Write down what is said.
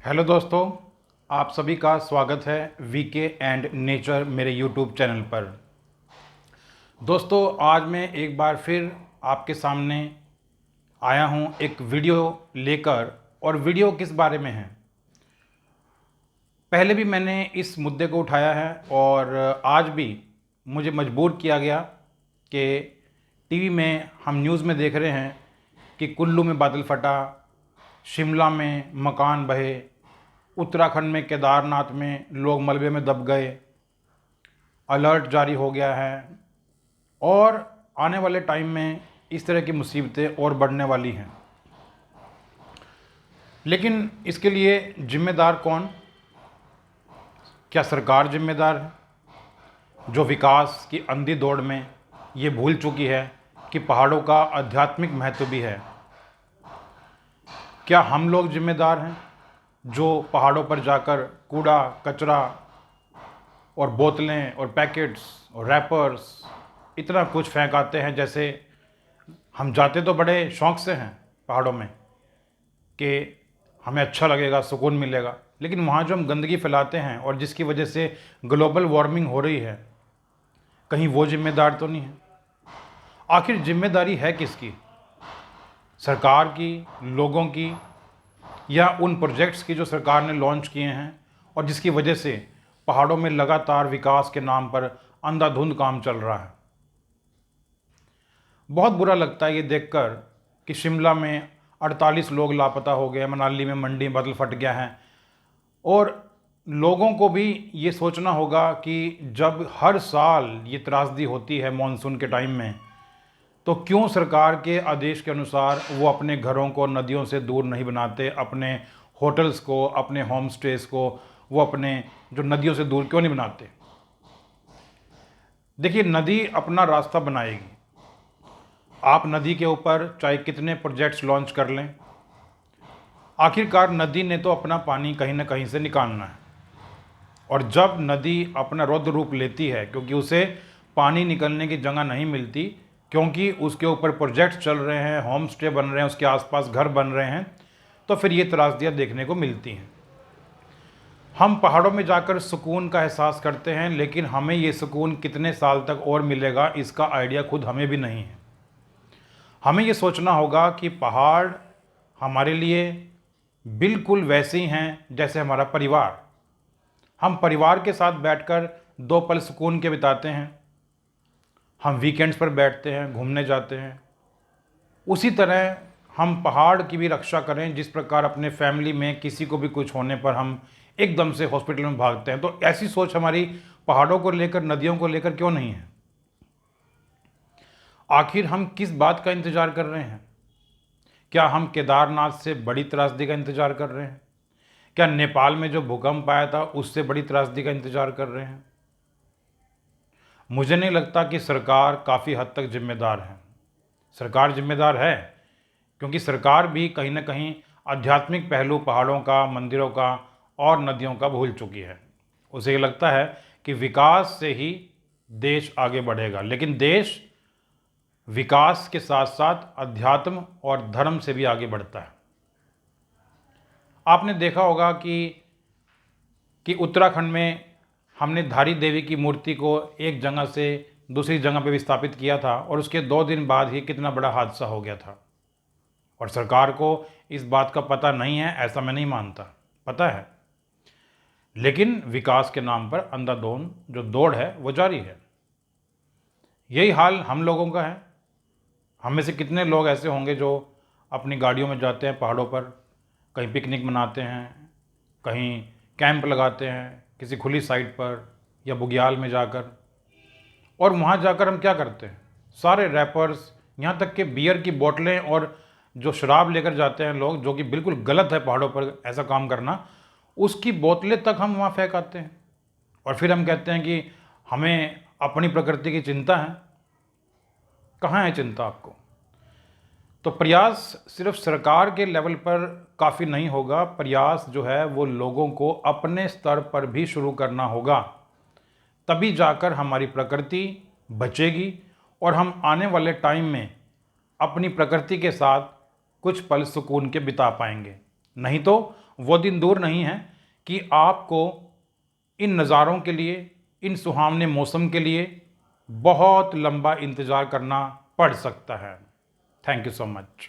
Hello दोस्तों, आप सभी का स्वागत है वीके एंड नेचर मेरे यूट्यूब चैनल पर। दोस्तों, आज मैं एक बार फिर आपके सामने आया हूं एक वीडियो लेकर। और वीडियो किस बारे में है? पहले भी मैंने इस मुद्दे को उठाया है और आज भी मुझे मजबूर किया गया कि टीवी में हम न्यूज़ में देख रहे हैं कि कुल्लू में बादल फटा, शिमला में मकान बहे, उत्तराखंड में केदारनाथ में लोग मलबे में दब गए, अलर्ट जारी हो गया है और आने वाले टाइम में इस तरह की मुसीबतें और बढ़ने वाली हैं। लेकिन इसके लिए जिम्मेदार कौन? क्या सरकार जिम्मेदार है, जो विकास की अंधी दौड़ में ये भूल चुकी है कि पहाड़ों का आध्यात्मिक महत्व भी है? क्या हम लोग जिम्मेदार हैं, जो पहाड़ों पर जाकर कूड़ा कचरा और बोतलें और पैकेट्स और रैपर्स इतना कुछ फेंक आते हैं? जैसे हम जाते तो बड़े शौक़ से हैं पहाड़ों में कि हमें अच्छा लगेगा, सुकून मिलेगा, लेकिन वहाँ जो हम गंदगी फैलाते हैं और जिसकी वजह से ग्लोबल वार्मिंग हो रही है, कहीं वो जिम्मेदार तो नहीं है? आखिर जिम्मेदारी है किसकी? सरकार की, लोगों की, या उन प्रोजेक्ट्स की जो सरकार ने लॉन्च किए हैं और जिसकी वजह से पहाड़ों में लगातार विकास के नाम पर अंधाधुंध काम चल रहा है? बहुत बुरा लगता है ये देखकर कि शिमला में 48 लोग लापता हो गए, मनाली में मंडी बादल फट गया है। और लोगों को भी ये सोचना होगा कि जब हर साल ये त्रासदी होती है मॉनसून के टाइम में, तो क्यों सरकार के आदेश के अनुसार वो अपने घरों को नदियों से दूर नहीं बनाते, अपने होटल्स को, अपने होम स्टेज को वो अपने जो नदियों से दूर क्यों नहीं बनाते? देखिए, नदी अपना रास्ता बनाएगी। आप नदी के ऊपर चाहे कितने प्रोजेक्ट्स लॉन्च कर लें, आखिरकार नदी ने तो अपना पानी कहीं ना कहीं से निकालना है। और जब नदी अपना रौद्र रूप लेती है, क्योंकि उसे पानी निकलने की जगह नहीं मिलती, क्योंकि उसके ऊपर प्रोजेक्ट्स चल रहे हैं, होम स्टे बन रहे हैं, उसके आसपास घर बन रहे हैं, तो फिर ये त्रासदियाँ देखने को मिलती हैं। हम पहाड़ों में जाकर सुकून का एहसास करते हैं, लेकिन हमें ये सुकून कितने साल तक और मिलेगा, इसका आइडिया खुद हमें भी नहीं है। हमें ये सोचना होगा कि पहाड़ हमारे लिए बिल्कुल वैसे ही हैं जैसे हमारा परिवार। हम परिवार के साथ बैठकर 2 पल सुकून के बिताते हैं, हम वीकेंड्स पर बैठते हैं, घूमने जाते हैं। उसी तरह हम पहाड़ की भी रक्षा करें, जिस प्रकार अपने फैमिली में किसी को भी कुछ होने पर हम एकदम से हॉस्पिटल में भागते हैं। तो ऐसी सोच हमारी पहाड़ों को लेकर, नदियों को लेकर क्यों नहीं है? आखिर हम किस बात का इंतज़ार कर रहे हैं? क्या हम केदारनाथ से बड़ी त्रासदी का इंतज़ार कर रहे हैं? क्या नेपाल में जो भूकंप आया था उससे बड़ी त्रासदी का इंतज़ार कर रहे हैं? मुझे नहीं लगता कि सरकार काफ़ी हद तक जिम्मेदार है। सरकार जिम्मेदार है क्योंकि सरकार भी कहीं ना कहीं आध्यात्मिक पहलू पहाड़ों का, मंदिरों का और नदियों का भूल चुकी है। उसे ये लगता है कि विकास से ही देश आगे बढ़ेगा, लेकिन देश विकास के साथ साथ अध्यात्म और धर्म से भी आगे बढ़ता है। आपने देखा होगा कि उत्तराखंड में हमने धारी देवी की मूर्ति को एक जगह से दूसरी जगह पे विस्थापित किया था और उसके 2 दिन बाद ही कितना बड़ा हादसा हो गया था। और सरकार को इस बात का पता नहीं है, ऐसा मैं नहीं मानता, पता है। लेकिन विकास के नाम पर अंधाधुंध जो दौड़ है वो जारी है। यही हाल हम लोगों का है। हम में से कितने लोग ऐसे होंगे जो अपनी गाड़ियों में जाते हैं पहाड़ों पर, कहीं पिकनिक मनाते हैं, कहीं कैंप लगाते हैं किसी खुली साइट पर या बुग्याल में जाकर, और वहाँ जाकर हम क्या करते हैं? सारे रैपर्स, यहाँ तक कि बियर की बोतलें और जो शराब लेकर जाते हैं लोग, जो कि बिल्कुल गलत है पहाड़ों पर ऐसा काम करना, उसकी बोतलें तक हम वहाँ फेंक आते हैं। और फिर हम कहते हैं कि हमें अपनी प्रकृति की चिंता है। कहाँ है चिंता आपको? तो प्रयास सिर्फ सरकार के लेवल पर काफ़ी नहीं होगा, प्रयास जो है वो लोगों को अपने स्तर पर भी शुरू करना होगा। तभी जाकर हमारी प्रकृति बचेगी और हम आने वाले टाइम में अपनी प्रकृति के साथ कुछ पल सुकून के बिता पाएंगे। नहीं तो वो दिन दूर नहीं है कि आपको इन नज़ारों के लिए, इन सुहावने मौसम के लिए बहुत लंबा इंतज़ार करना पड़ सकता है। Thank you so much.